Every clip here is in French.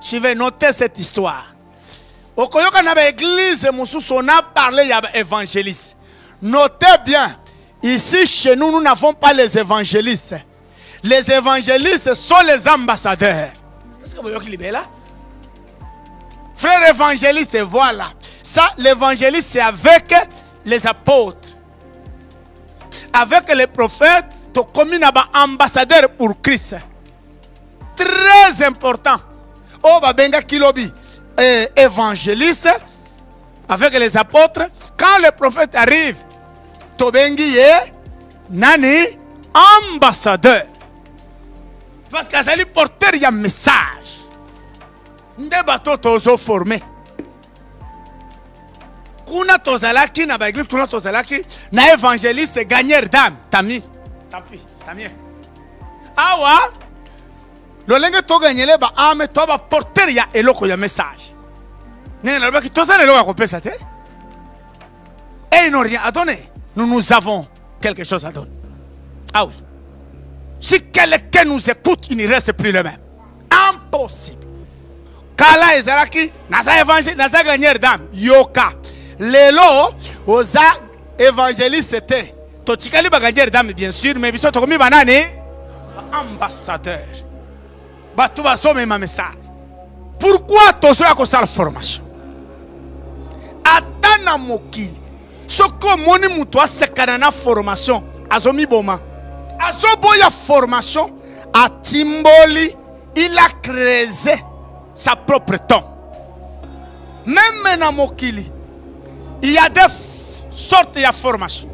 Suivez, notez cette histoire. Au Koyoka na église, on a parlé, il y a évangéliste. Notez bien, ici chez nous, nous n'avons pas les évangélistes. Les évangélistes sont les ambassadeurs. Est-ce que vous voyez qu'il est là? Frère évangéliste, voilà. Ça, l'évangéliste, c'est avec les apôtres. Avec les prophètes, tu communes ambassadeur pour Christ. Très important. Oh, babenga kilobi. Évangéliste avec les apôtres. Quand les prophètes arrivent, Tobengi est nani ambassadeur. Parce que ça lui porter un message. Nde bateau tozo formé. Kuna tozalaki na baéglise kuna tozalaki na évangéliste gagneur d'âme. Tami. Tant pis. Tamien. Awa. Lolenge to gagnele ba ame to ba porter ya eloko ya message. Nena ba ki tozale lo ya kopesa te. Et ils n'ont rien à donner. Nous avons quelque chose à donner. Ah oui. Si quelqu'un nous écoute, il ne reste plus le même. Impossible. Kala ezalaki nasa évangile nasa gagneur d'âme. Yoka. Lelo oza évangéliste te. Totikali ba gagneur d'âme bien sûr, mais biso to komi banane ambassadeur. Batu ba somme ma message. Pourquoi tozo ya ko sala formation? Atana mokili. Soko moni muto asekana na formation azomi boma. Azoboya formation à Timboli, il a créé sa propre tombe. Même dans Mokili, il y a deux sortes de formation.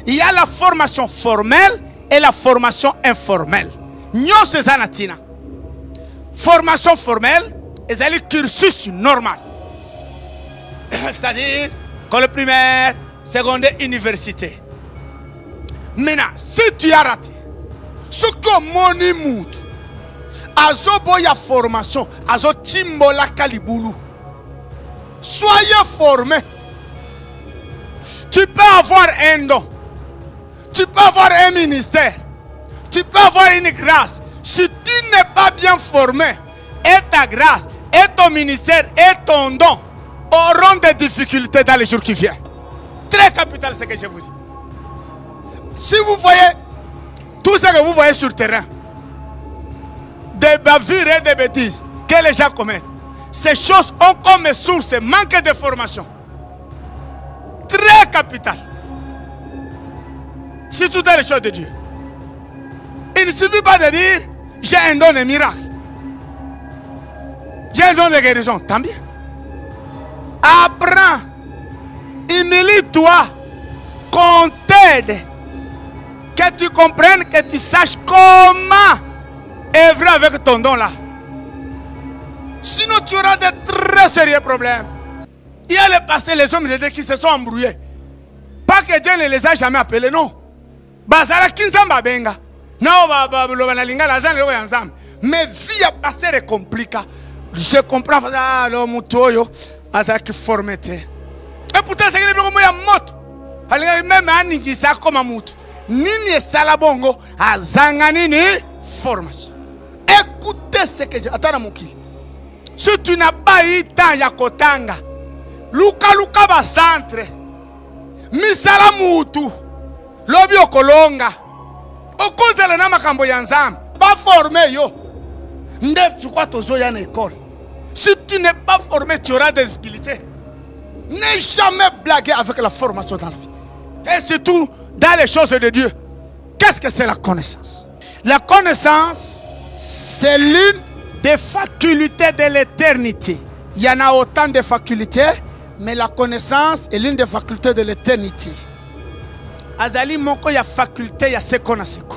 Il y a la formation formelle et la formation informelle. Nyo se zanatina. Formation formelle, c'est le cursus normal. C'est-à-dire, école primaire, secondaire, université. Maintenant, si tu as raté, ce que moni mout, azo boya formation, azo timbola kalibulu, soyez formé. Tu peux avoir un don, tu peux avoir un ministère, tu peux avoir une grâce. Si tu n'es pas bien formé, et ta grâce, et ton ministère, et ton don auront des difficultés dans les jours qui viennent. Très capital ce que je vous dis. Si vous voyez tout ce que vous voyez sur le terrain, des bavures et des bêtises que les gens commettent, ces choses ont comme source manque de formation. Très capital. C'est tout dans les choses de Dieu. Il ne suffit pas de dire j'ai un don de miracle. J'ai un don de guérison. Tant bien. Apprends. Humilie-toi. Qu'on t'aide. Que tu comprennes, que tu saches comment œuvrer avec ton don là. Sinon tu auras de très sérieux problèmes. Il y a le passé, les hommes de Dieu qui se sont embrouillés. Pas que Dieu ne les a jamais appelés, non. Basala kinzamba benga. Non, mais vie à passer est compliquée. Je comprends, ah, le moutoyo, azaki formité. Et pourtant, c'est que les gens sont même à Nidisa comme un mout. Nini salabongo, azanganini formation. Écoutez ce que je. Attends, mon qui. Si tu n'as pas eu temps, yakotanga. Luka ba centre. Misala moutou. Lobi okolonga. Okonzela na makambo ya nzambe. Pas formé yo. Nde tu crois tozo ya na école. Si tu n'es pas formé, tu auras des difficultés. N'aie jamais blagué avec la formation dans la vie. Et surtout dans les choses de Dieu. Qu'est-ce que c'est la connaissance? La connaissance, c'est l'une des facultés de l'éternité. Il y en a autant de facultés, mais la connaissance est l'une des facultés de l'éternité. Azali moko ya faculté ya sekona seko.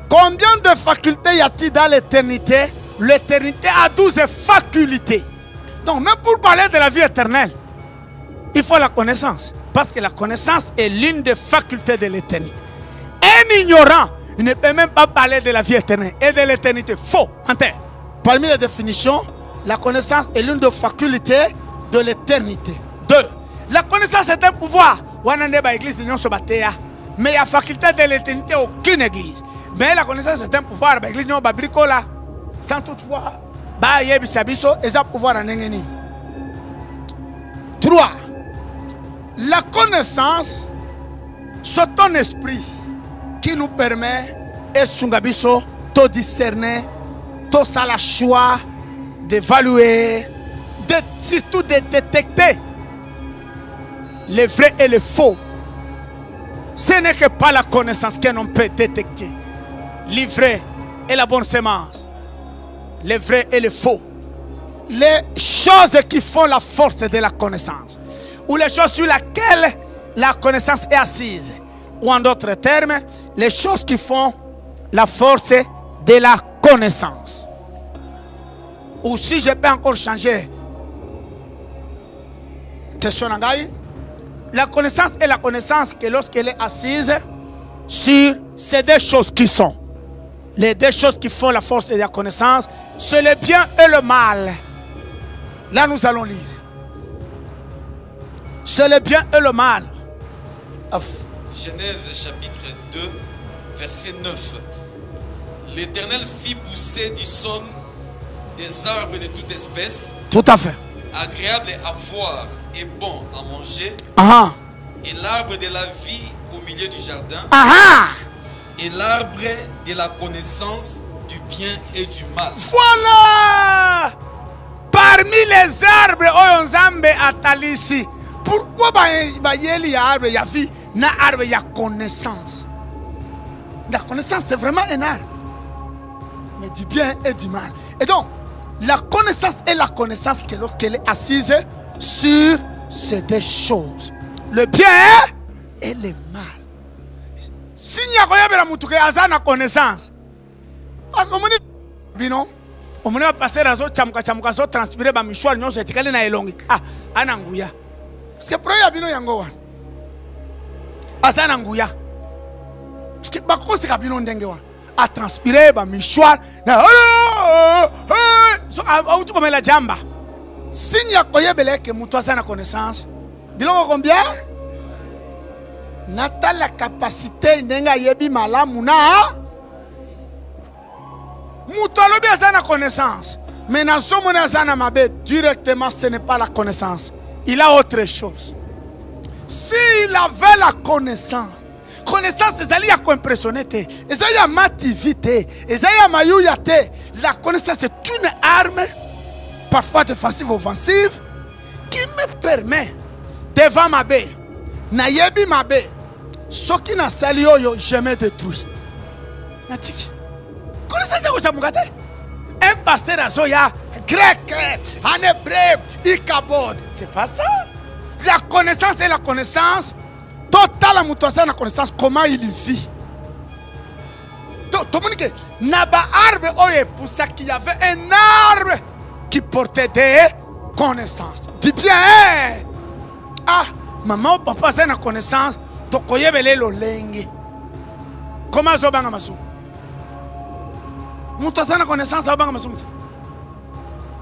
Combien de facultés y a-t-il dans l'éternité? L'éternité a 12 facultés. Donc même pour parler de la vie éternelle, il faut la connaissance. Parce que la connaissance est l'une des facultés de l'éternité. Un ignorant, il ne peut même pas parler de la vie éternelle et de l'éternité. Faux, menteur. Parmi les définitions, la connaissance est l'une des facultés de l'éternité. 2. La connaissance est un pouvoir. Mais il y a faculté de l'éternité, aucune église. Mais la connaissance est un pouvoir. L'église n'est pas bricola. Sans toutefois, ba yebisa biso eza pouvoir ndenge nini. 3. La connaissance, c'est ton esprit qui nous permet et sungabiso de discerner, de faire le choix, d'évaluer, surtout de détecter les vrais et les faux. Ce n'est que pas la connaissance que l'on peut détecter. Le vrai et la bonne semence. Les vrais et les faux. Les choses qui font la force de la connaissance. Ou les choses sur lesquelles la connaissance est assise. Ou en d'autres termes, les choses qui font la force de la connaissance. Ou si je peux encore changer. La connaissance est la connaissance que lorsqu'elle est assise sur ces deux choses qui sont. Les deux choses qui font la force de la connaissance, c'est le bien et le mal. Là nous allons lire. C'est le bien et le mal. Genèse chapitre 2, verset 9. L'Éternel fit pousser du sol des arbres de toute espèce. Tout à fait. Agréable à voir et bon à manger. Et l'arbre de la vie au milieu du jardin. Et l'arbre de la connaissance du bien et du mal. Voilà! Parmi les arbres, Oyonzambe atalisi. Pourquoi il y a arbre, il y a vie, na arbre, il y a connaissance. La connaissance, c'est vraiment un arbre. Mais du bien et du mal. Et donc, la connaissance est la connaissance que lorsqu'elle est assise sur ces deux choses. Le bien et le mal. Si il y a une connaissance, parce que on va passer à la transpirer ba mishwari nyonso etikali na elongi. Ananguya. Parce que proya bino yango wana. Azananguya. Parce que bakosi ka bino ndenge wana. A transpirer ba mishwari na so autu comme la jamba. Signe ya koyebele ke mutu azana connaissance. Biloko combien? Nata la capacité ndenga yebi malamu na mutu alobi azana connaissance. Mais dans ce moment azana mabe directement ce n'est pas la connaissance. Il a autre chose. S'il avait la connaissance, c'est à dire qu'on impressionné, c'est à dire mativité, c'est à dire mayuyate. La connaissance est une arme, parfois défensive ou offensive, qui me permet devant ma baie, nayebi ma baie, ce qui n'a sali yo jamais détruit. Natiki. Connaissance c'est quoi ça? Un pasteur à Zoya, grec, en hébreu, ikabod. C'est pas ça. La connaissance est la connaissance. Total la connaissance, comment il vit. Tout le monde dit, Naba arbre, pour ça qu'il y avait un arbre qui portait des connaissances. Dis bien, maman ou papa, c'est une connaissance. Tokoyebele lo lengi. Comment ça va masu? Moutazana connaissance, ça va masu.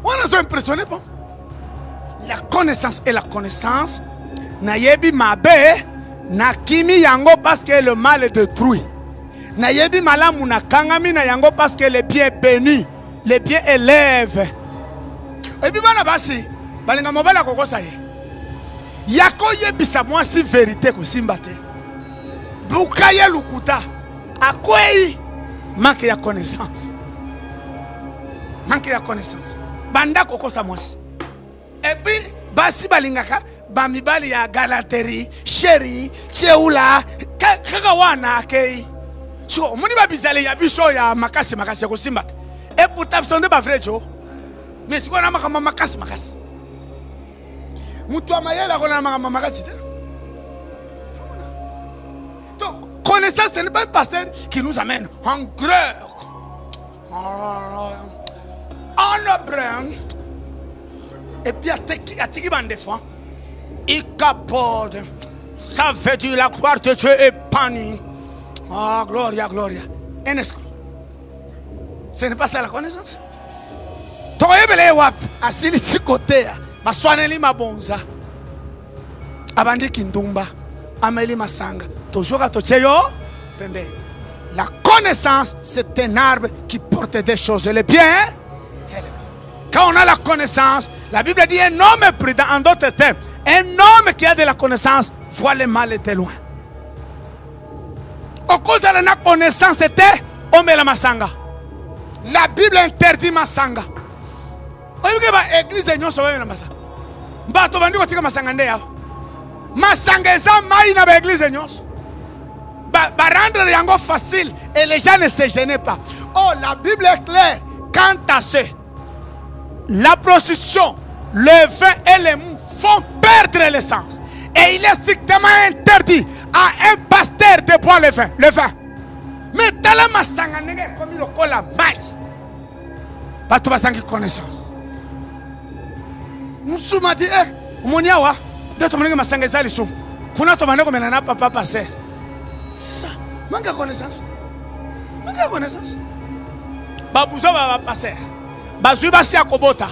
On a impressionné pas. La connaissance est la connaissance. Nayebi mabe, nakimi yango parce que le mal est détruit. Nayebi malamu nakangami na yango parce que le bien est béni, le bien élève. Et puis bana basi, balinga mobala koko saye. Yako yebisa moi si vérité ko simbate. Bukaye lukuta. Akwei manque ya connaissance. Manque ya connaissance. Banda koko sa moi. Et puis basi balingaka bamibali ya galanterie, chéri, tcheoula, kakawana kei. So moni ba bizale ya biso ya makasi ko simbate. Et pourtant son de ba vrai jo. Mais si on a makasi. Mutua mayela kona makasi. Donc connaissance ce n'est pas un pasteur qui nous amène en grec. En hébreu. Et puis à tiki bandefan. Il capote. Ça veut dire la gloire de Dieu est bannie. Ah, gloria. Un escroc. Ce n'est pas ça la connaissance. Toyebele wap asili tikote baswaneli mabonza. Abandi kindumba ameli masanga. Tojoka tocheyo pembe. La connaissance c'est un arbre qui porte des choses le bien. Quand on a la connaissance, la Bible dit un homme prudent, en d'autres termes, un homme qui a de la connaissance voit le mal était loin. Au cause de la connaissance, c'était Omela Masanga. La Bible interdit Masanga. Église nyonso ba masanga. Bato bandi ko tika masanga nde yao. Masanga eza mai na ba église nyonso. Ba rendre yango facile et les gens ne se gênent pas. Oh, la Bible est claire quant à ce. La prostitution, le vin et les mous font perdre l'essence. Et il est strictement interdit à un pasteur de boire le vin. Mais tala masanga nege comme le kola mai. Pas tout basangi connaissance. Nous m'a dit, Moniawa, de ton mari masanga zali sou. Kuna to maneko menana papa passer. C'est ça. Manque de connaissance. Manque de connaissance. Babouzo va passer. Bazui basi akobota.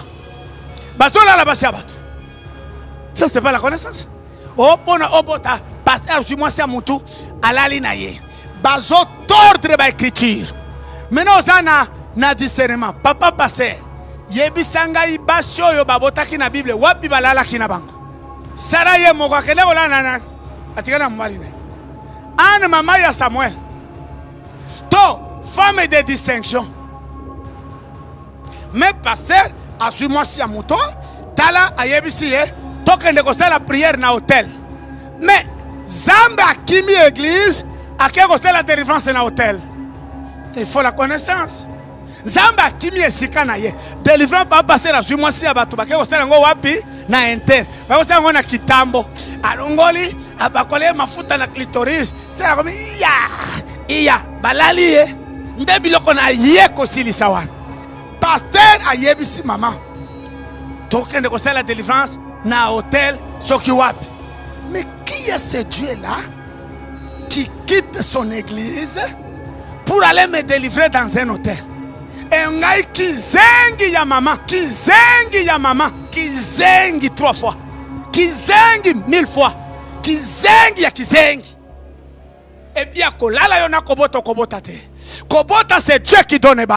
Bazola la basi abatu. Ça c'est pas la connaissance. Oh pona obota pasteur suis moi c'est mutu alali na ye. Bazo tordre ba écriture. Maintenant ça na discernement. Papa passer. Yebisanga ibasyo yo babota ki na Bible wapi balala ki na bango. Sara ye moko kene ola nana. Atikana mmarine. Anne maman ya Samuel. To femme de distinction. Mais pasteur a su moi si amuto tala ayebisi ye toke négocier la prière na hôtel. Mais Zamba kimi église a que négocier la délivrance na hôtel. Il faut la connaissance. Zamba kimi esika na ye délivrance pas passer la su moi si abatu ba que négocier ngo wapi na inter. Ba négocier ngo na kitambo. Alongoli abakole mafuta na clitoris. C'est comme iya balali ye ndebiloko na ye ko silisa wana. Pasteur a yebisi maman. Token de conseil la délivrance na hôtel soki wapi. Mais qui est ce Dieu là qui quitte son église pour aller me délivrer dans un hôtel? Et ngai kizengi ya maman, kizengi ya maman, kizengi 3 fois, kizengi 1000 fois, kizengi ya kizengi. Et bien kolala yo na kobota te. Kobota c'est Dieu qui donne.